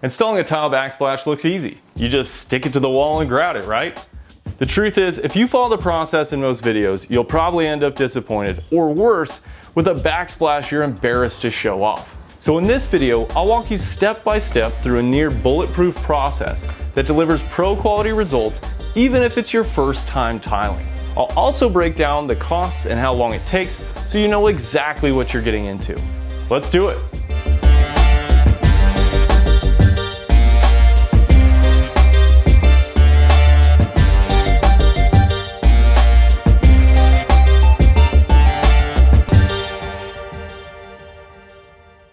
Installing a tile backsplash looks easy. You just stick it to the wall and grout it, right? The truth is, if you follow the process in most videos, you'll probably end up disappointed, or worse, with a backsplash you're embarrassed to show off. So in this video, I'll walk you step by step through a near bulletproof process that delivers pro quality results, even if it's your first time tiling. I'll also break down the costs and how long it takes, so you know exactly what you're getting into. Let's do it.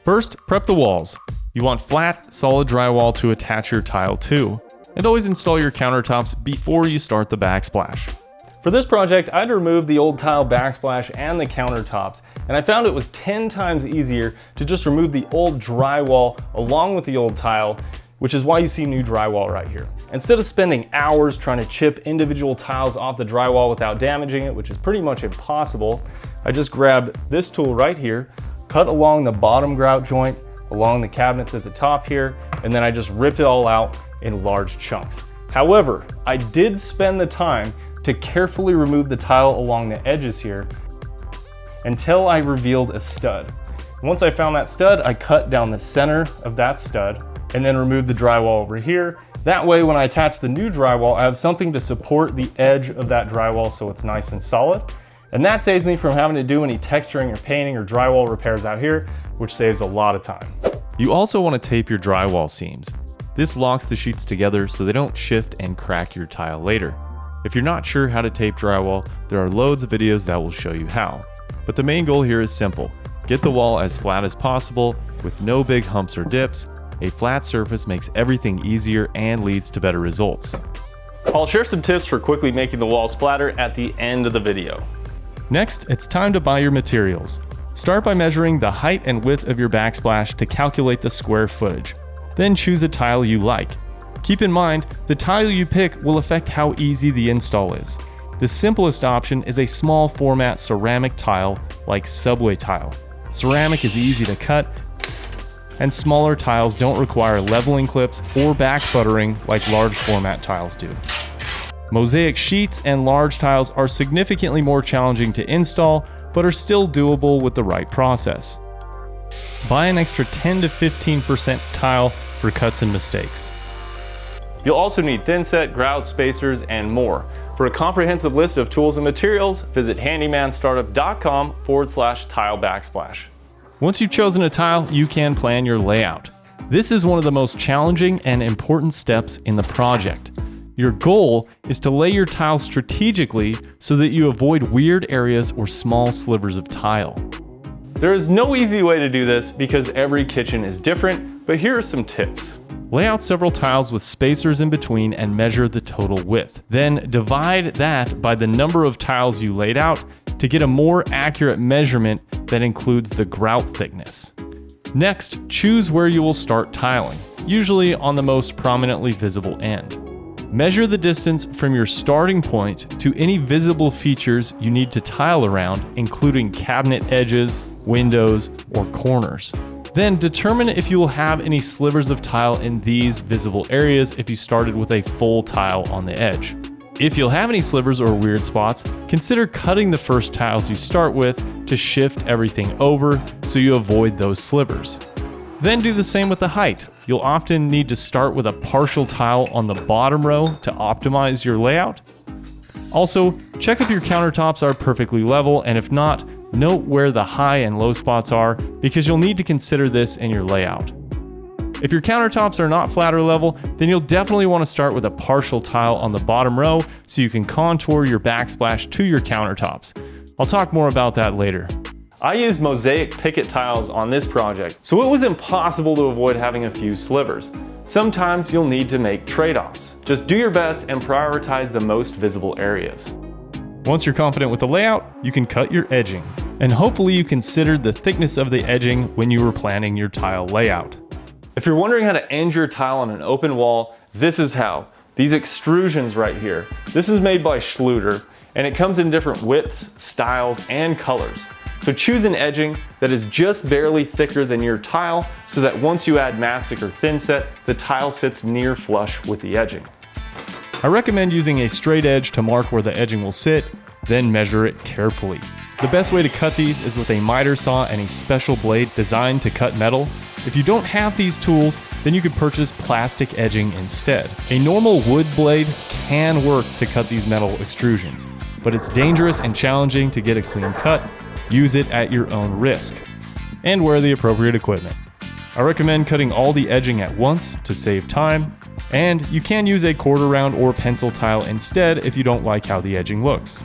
First, prep the walls. You want flat, solid drywall to attach your tile to. And always install your countertops before you start the backsplash. For this project, I had to remove the old tile backsplash and the countertops, and I found it was 10 times easier to just remove the old drywall along with the old tile, which is why you see new drywall right here. Instead of spending hours trying to chip individual tiles off the drywall without damaging it, which is pretty much impossible, I just grabbed this tool right here, cut along the bottom grout joint, along the cabinets at the top here, and then I just ripped it all out in large chunks. However, I did spend the time to carefully remove the tile along the edges here until I revealed a stud. Once I found that stud, I cut down the center of that stud and then removed the drywall over here. That way, when I attach the new drywall, I have something to support the edge of that drywall so it's nice and solid. And that saves me from having to do any texturing or painting or drywall repairs out here, which saves a lot of time. You also want to tape your drywall seams. This locks the sheets together so they don't shift and crack your tile later. If you're not sure how to tape drywall, there are loads of videos that will show you how. But the main goal here is simple. Get the wall as flat as possible with no big humps or dips. A flat surface makes everything easier and leads to better results. I'll share some tips for quickly making the walls flatter at the end of the video. Next, it's time to buy your materials. Start by measuring the height and width of your backsplash to calculate the square footage. Then choose a tile you like. Keep in mind, the tile you pick will affect how easy the install is. The simplest option is a small format ceramic tile like subway tile. Ceramic is easy to cut, and smaller tiles don't require leveling clips or back buttering like large format tiles do. Mosaic sheets and large tiles are significantly more challenging to install, but are still doable with the right process. Buy an extra 10 to 15% tile for cuts and mistakes. You'll also need thinset, grout, spacers, and more. For a comprehensive list of tools and materials, visit handymanstartup.com/tile backsplash. Once you've chosen a tile, you can plan your layout. This is one of the most challenging and important steps in the project. Your goal is to lay your tile strategically so that you avoid weird areas or small slivers of tile. There is no easy way to do this because every kitchen is different, but here are some tips. Lay out several tiles with spacers in between and measure the total width. Then divide that by the number of tiles you laid out to get a more accurate measurement that includes the grout thickness. Next, choose where you will start tiling, usually on the most prominently visible end. Measure the distance from your starting point to any visible features you need to tile around, including cabinet edges, windows, or corners. Then determine if you will have any slivers of tile in these visible areas if you started with a full tile on the edge. If you'll have any slivers or weird spots, consider cutting the first tiles you start with to shift everything over so you avoid those slivers. Then do the same with the height. You'll often need to start with a partial tile on the bottom row to optimize your layout. Also, check if your countertops are perfectly level, and if not, note where the high and low spots are because you'll need to consider this in your layout. If your countertops are not flat or level, then you'll definitely want to start with a partial tile on the bottom row so you can contour your backsplash to your countertops. I'll talk more about that later. I used mosaic picket tiles on this project, so it was impossible to avoid having a few slivers. Sometimes you'll need to make trade-offs. Just do your best and prioritize the most visible areas. Once you're confident with the layout, you can cut your edging. And hopefully you considered the thickness of the edging when you were planning your tile layout. If you're wondering how to end your tile on an open wall, this is how. These extrusions right here. This is made by Schluter, and it comes in different widths, styles, and colors. So choose an edging that is just barely thicker than your tile so that once you add mastic or thinset, the tile sits near flush with the edging. I recommend using a straight edge to mark where the edging will sit, then measure it carefully. The best way to cut these is with a miter saw and a special blade designed to cut metal. If you don't have these tools, then you could purchase plastic edging instead. A normal wood blade can work to cut these metal extrusions, but it's dangerous and challenging to get a clean cut. Use it at your own risk. And wear the appropriate equipment. I recommend cutting all the edging at once to save time, and you can use a quarter round or pencil tile instead if you don't like how the edging looks.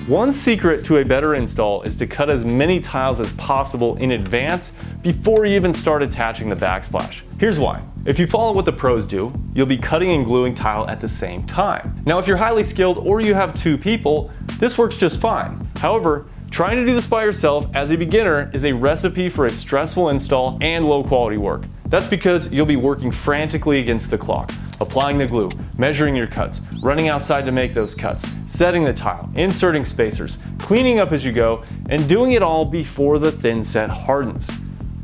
One secret to a better install is to cut as many tiles as possible in advance before you even start attaching the backsplash. Here's why. If you follow what the pros do, you'll be cutting and gluing tile at the same time. Now, if you're highly skilled or you have 2 people, this works just fine. However, trying to do this by yourself as a beginner is a recipe for a stressful install and low quality work. That's because you'll be working frantically against the clock, applying the glue, measuring your cuts, running outside to make those cuts, setting the tile, inserting spacers, cleaning up as you go, and doing it all before the thinset hardens.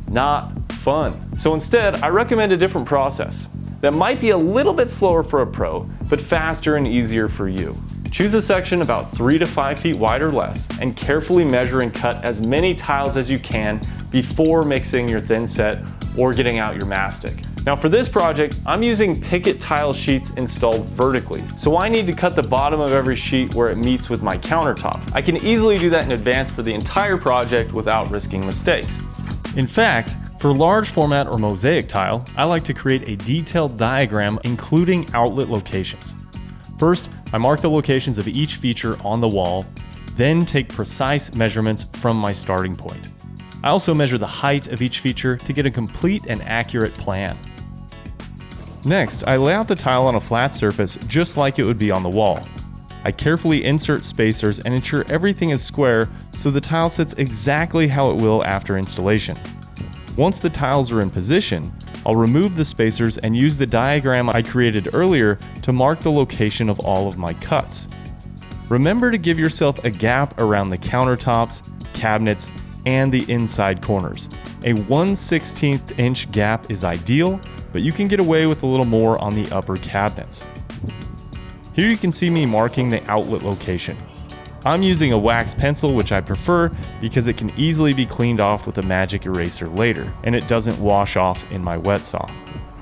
Not fun. So instead, I recommend a different process that might be a little bit slower for a pro, but faster and easier for you. Choose a section about 3 to 5 feet wide or less, and carefully measure and cut as many tiles as you can before mixing your thinset or getting out your mastic. Now for this project, I'm using picket tile sheets installed vertically, so I need to cut the bottom of every sheet where it meets with my countertop. I can easily do that in advance for the entire project without risking mistakes. In fact, for large format or mosaic tile, I like to create a detailed diagram including outlet locations. First, I mark the locations of each feature on the wall, then take precise measurements from my starting point. I also measure the height of each feature to get a complete and accurate plan. Next, I lay out the tile on a flat surface just like it would be on the wall. I carefully insert spacers and ensure everything is square so the tile sits exactly how it will after installation. Once the tiles are in position, I'll remove the spacers and use the diagram I created earlier to mark the location of all of my cuts. Remember to give yourself a gap around the countertops, cabinets, and the inside corners. A 1/16 inch gap is ideal, but you can get away with a little more on the upper cabinets. Here you can see me marking the outlet location. I'm using a wax pencil, which I prefer because it can easily be cleaned off with a magic eraser later, and it doesn't wash off in my wet saw.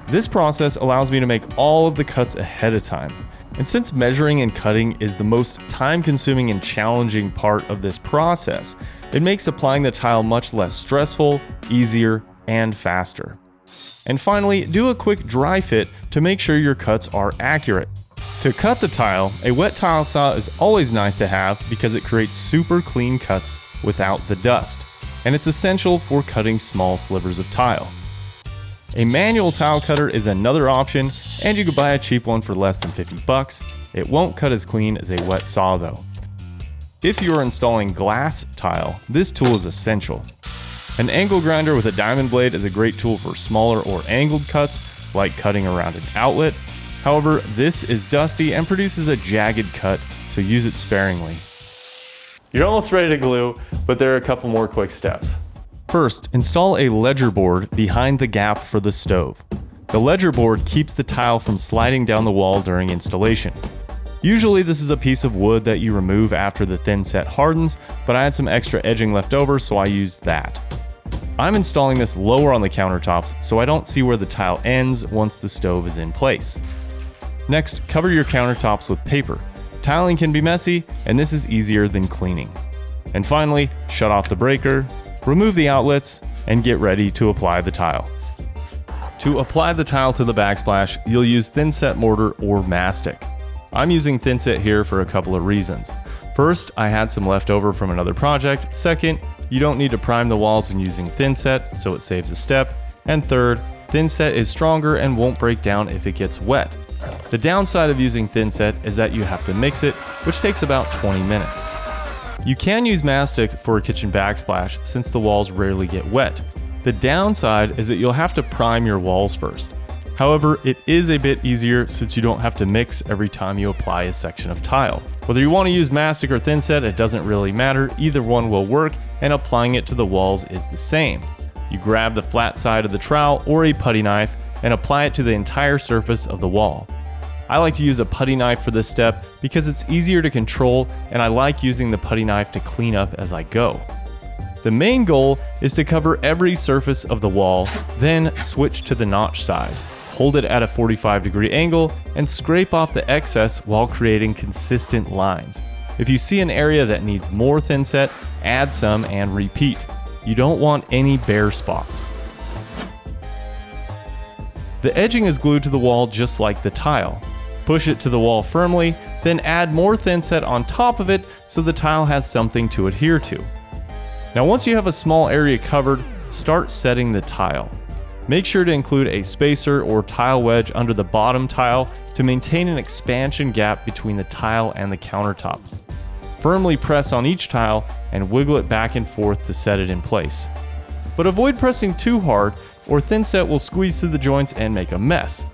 This process allows me to make all of the cuts ahead of time. And since measuring and cutting is the most time-consuming and challenging part of this process, it makes applying the tile much less stressful, easier, and faster. And finally, do a quick dry fit to make sure your cuts are accurate. To cut the tile, a wet tile saw is always nice to have because it creates super clean cuts without the dust, and it's essential for cutting small slivers of tile. A manual tile cutter is another option, and you could buy a cheap one for less than $50. It won't cut as clean as a wet saw though. If you are installing glass tile, this tool is essential. An angle grinder with a diamond blade is a great tool for smaller or angled cuts, like cutting around an outlet. However, this is dusty and produces a jagged cut, so use it sparingly. You're almost ready to glue, but there are a couple more quick steps. First, install a ledger board behind the gap for the stove. The ledger board keeps the tile from sliding down the wall during installation. Usually this is a piece of wood that you remove after the thinset hardens, but I had some extra edging left over, so I used that. I'm installing this lower on the countertops so I don't see where the tile ends once the stove is in place. Next, cover your countertops with paper. Tiling can be messy, and this is easier than cleaning. And finally, shut off the breaker, remove the outlets, and get ready to apply the tile. To apply the tile to the backsplash, you'll use thinset mortar or mastic. I'm using thinset here for a couple of reasons. First, I had some left over from another project. Second, you don't need to prime the walls when using thinset, so it saves a step. And third, thinset is stronger and won't break down if it gets wet. The downside of using thinset is that you have to mix it, which takes about 20 minutes. You can use mastic for a kitchen backsplash since the walls rarely get wet. The downside is that you'll have to prime your walls first. However, it is a bit easier since you don't have to mix every time you apply a section of tile. Whether you want to use mastic or thinset, it doesn't really matter, either one will work, and applying it to the walls is the same. You grab the flat side of the trowel or a putty knife and apply it to the entire surface of the wall. I like to use a putty knife for this step because it's easier to control, and I like using the putty knife to clean up as I go. The main goal is to cover every surface of the wall, then switch to the notch side. Hold it at a 45-degree angle and scrape off the excess while creating consistent lines. If you see an area that needs more thinset, add some and repeat. You don't want any bare spots. The edging is glued to the wall just like the tile. Push it to the wall firmly, then add more thinset on top of it so the tile has something to adhere to. Now once you have a small area covered, start setting the tile. Make sure to include a spacer or tile wedge under the bottom tile to maintain an expansion gap between the tile and the countertop. Firmly press on each tile and wiggle it back and forth to set it in place. But avoid pressing too hard or thinset will squeeze through the joints and make a mess.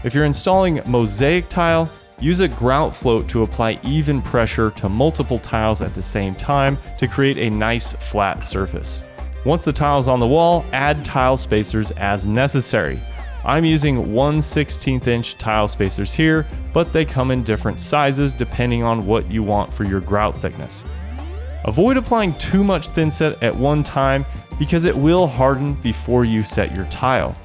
If you're installing mosaic tile, use a grout float to apply even pressure to multiple tiles at the same time to create a nice flat surface. Once the tile is on the wall, add tile spacers as necessary. I'm using 1/16 inch tile spacers here, but they come in different sizes depending on what you want for your grout thickness. Avoid applying too much thinset at one time because it will harden before you set your tile.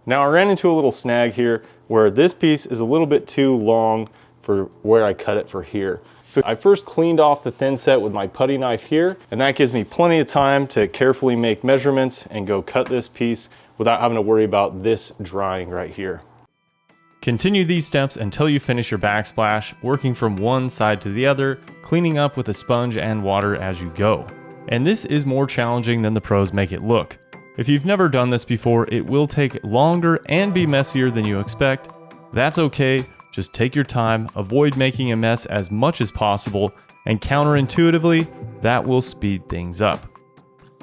Now I ran into a little snag here where this piece is a little bit too long for where I cut it for here. So I first cleaned off the thinset with my putty knife here, and that gives me plenty of time to carefully make measurements and go cut this piece without having to worry about this drying right here. Continue these steps until you finish your backsplash, working from one side to the other, cleaning up with a sponge and water as you go. And this is more challenging than the pros make it look. If you've never done this before, it will take longer and be messier than you expect. That's okay, just take your time, avoid making a mess as much as possible, and counterintuitively, that will speed things up.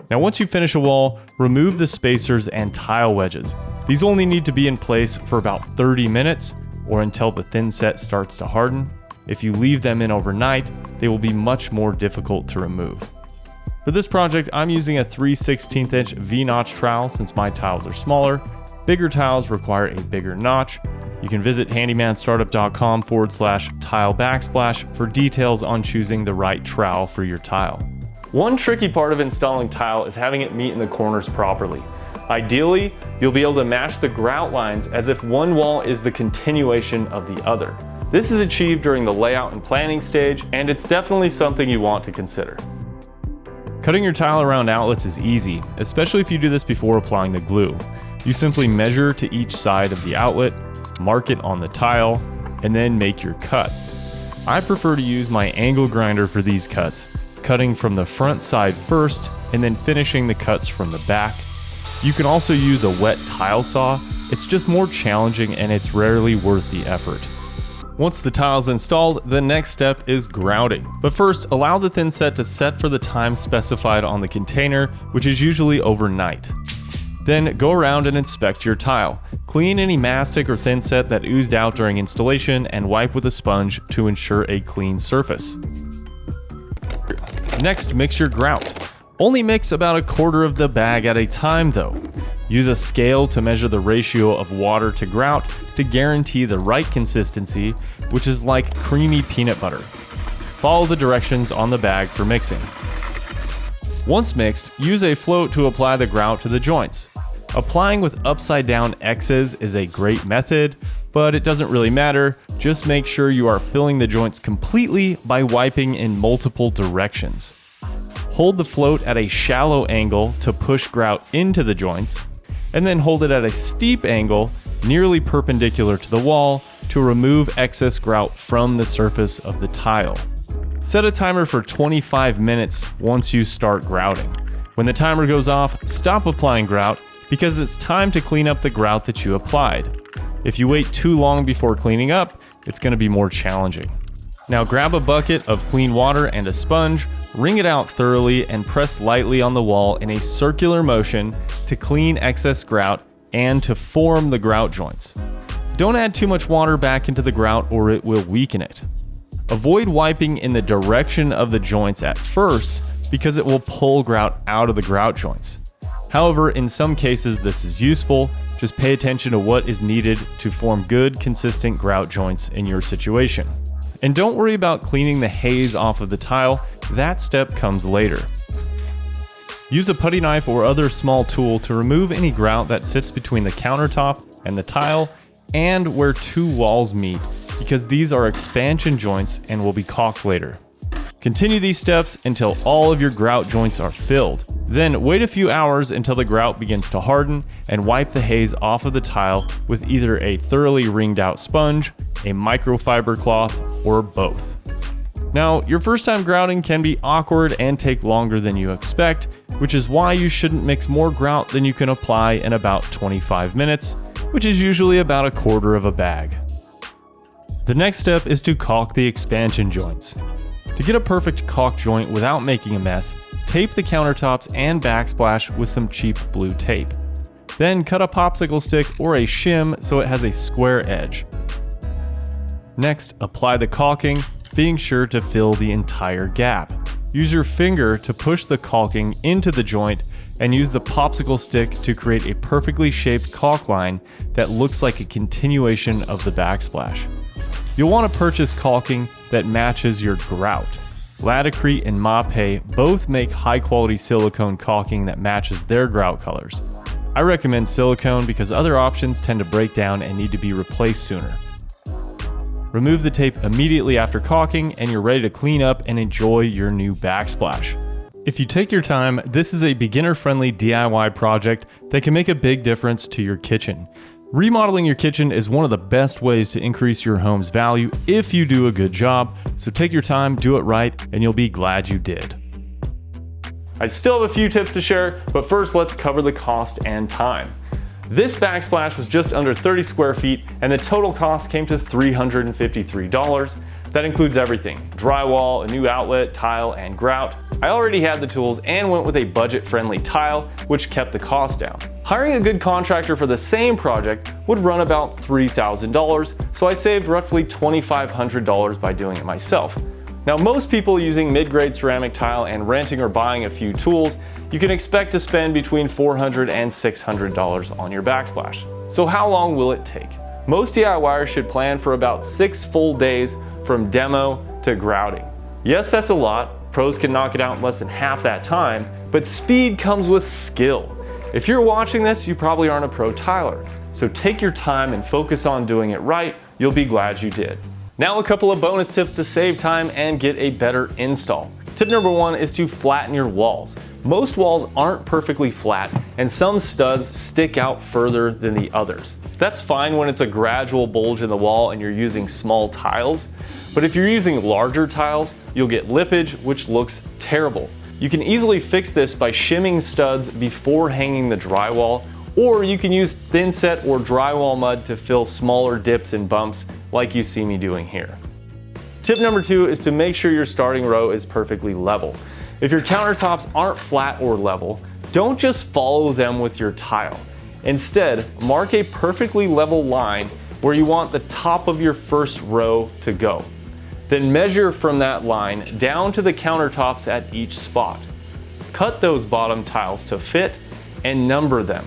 Now once you finish a wall, remove the spacers and tile wedges. These only need to be in place for about 30 minutes or until the thinset starts to harden. If you leave them in overnight, they will be much more difficult to remove. For this project, I'm using a 3/16 inch V-notch trowel since my tiles are smaller. Bigger tiles require a bigger notch. You can visit handymanstartup.com/tile backsplash for details on choosing the right trowel for your tile. One tricky part of installing tile is having it meet in the corners properly. Ideally, you'll be able to match the grout lines as if one wall is the continuation of the other. This is achieved during the layout and planning stage, and it's definitely something you want to consider. Cutting your tile around outlets is easy, especially if you do this before applying the glue. You simply measure to each side of the outlet, mark it on the tile, and then make your cut. I prefer to use my angle grinder for these cuts, cutting from the front side first and then finishing the cuts from the back. You can also use a wet tile saw. It's just more challenging and it's rarely worth the effort. Once the tile is installed, the next step is grouting. But first, allow the thinset to set for the time specified on the container, which is usually overnight. Then go around and inspect your tile. Clean any mastic or thinset that oozed out during installation and wipe with a sponge to ensure a clean surface. Next, mix your grout. Only mix about a quarter of the bag at a time though. Use a scale to measure the ratio of water to grout to guarantee the right consistency, which is like creamy peanut butter. Follow the directions on the bag for mixing. Once mixed, use a float to apply the grout to the joints. Applying with upside down X's is a great method, but it doesn't really matter. Just make sure you are filling the joints completely by wiping in multiple directions. Hold the float at a shallow angle to push grout into the joints, and then hold it at a steep angle, nearly perpendicular to the wall, to remove excess grout from the surface of the tile. Set a timer for 25 minutes once you start grouting. When the timer goes off, stop applying grout because it's time to clean up the grout that you applied. If you wait too long before cleaning up, it's going to be more challenging. Now grab a bucket of clean water and a sponge, wring it out thoroughly, and press lightly on the wall in a circular motion to clean excess grout and to form the grout joints. Don't add too much water back into the grout or it will weaken it. Avoid wiping in the direction of the joints at first, because it will pull grout out of the grout joints. However, in some cases this is useful. Just pay attention to what is needed to form good, consistent grout joints in your situation. And don't worry about cleaning the haze off of the tile, that step comes later. Use a putty knife or other small tool to remove any grout that sits between the countertop and the tile and where two walls meet, because these are expansion joints and will be caulked later. Continue these steps until all of your grout joints are filled. Then wait a few hours until the grout begins to harden and wipe the haze off of the tile with either a thoroughly wringed out sponge, a microfiber cloth, or both. Now, your first time grouting can be awkward and take longer than you expect, which is why you shouldn't mix more grout than you can apply in about 25 minutes, which is usually about a quarter of a bag. The next step is to caulk the expansion joints. To get a perfect caulk joint without making a mess, tape the countertops and backsplash with some cheap blue tape. Then cut a popsicle stick or a shim so it has a square edge. Next, apply the caulking, being sure to fill the entire gap. Use your finger to push the caulking into the joint and use the popsicle stick to create a perfectly shaped caulk line that looks like a continuation of the backsplash. You'll want to purchase caulking that matches your grout. Laticrete and Mape both make high quality silicone caulking that matches their grout colors. I recommend silicone because other options tend to break down and need to be replaced sooner. Remove the tape immediately after caulking and you're ready to clean up and enjoy your new backsplash. If you take your time, this is a beginner-friendly DIY project that can make a big difference to your kitchen. Remodeling your kitchen is one of the best ways to increase your home's value if you do a good job, so take your time, do it right, and you'll be glad you did. I still have a few tips to share, but first let's cover the cost and time. This backsplash was just under 30 square feet and the total cost came to $353. That includes everything: drywall, a new outlet, tile, and grout. I already had the tools and went with a budget-friendly tile, which kept the cost down. Hiring a good contractor for the same project would run about $3,000, so I saved roughly $2,500 by doing it myself. Now, most people using mid-grade ceramic tile and renting or buying a few tools, you can expect to spend between $400 and $600 on your backsplash. So how long will it take? Most DIYers should plan for about 6 full days from demo to grouting. Yes, that's a lot. Pros can knock it out in less than half that time, but speed comes with skill. If you're watching this, you probably aren't a pro tiler. So take your time and focus on doing it right. You'll be glad you did. Now a couple of bonus tips to save time and get a better install. Tip number 1 is to flatten your walls. Most walls aren't perfectly flat and some studs stick out further than the others. That's fine when it's a gradual bulge in the wall and you're using small tiles, but if you're using larger tiles, you'll get lippage, which looks terrible. You can easily fix this by shimming studs before hanging the drywall, or you can use thinset or drywall mud to fill smaller dips and bumps like you see me doing here. Tip number 2 is to make sure your starting row is perfectly level. If your countertops aren't flat or level, don't just follow them with your tile. Instead, mark a perfectly level line where you want the top of your first row to go. Then measure from that line down to the countertops at each spot. Cut those bottom tiles to fit and number them.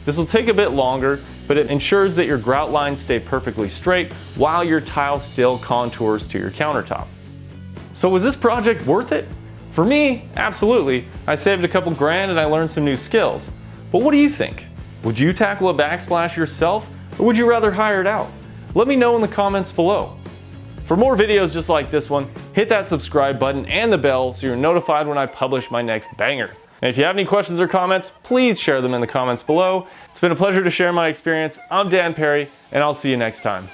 This will take a bit longer, but it ensures that your grout lines stay perfectly straight while your tile still contours to your countertop. So was this project worth it? For me, absolutely. I saved a couple grand and I learned some new skills. But what do you think? Would you tackle a backsplash yourself, or would you rather hire it out? Let me know in the comments below. For more videos just like this one, hit that subscribe button and the bell so you're notified when I publish my next banger. And if you have any questions or comments, please share them in the comments below. It's been a pleasure to share my experience. I'm Dan Perry, and I'll see you next time.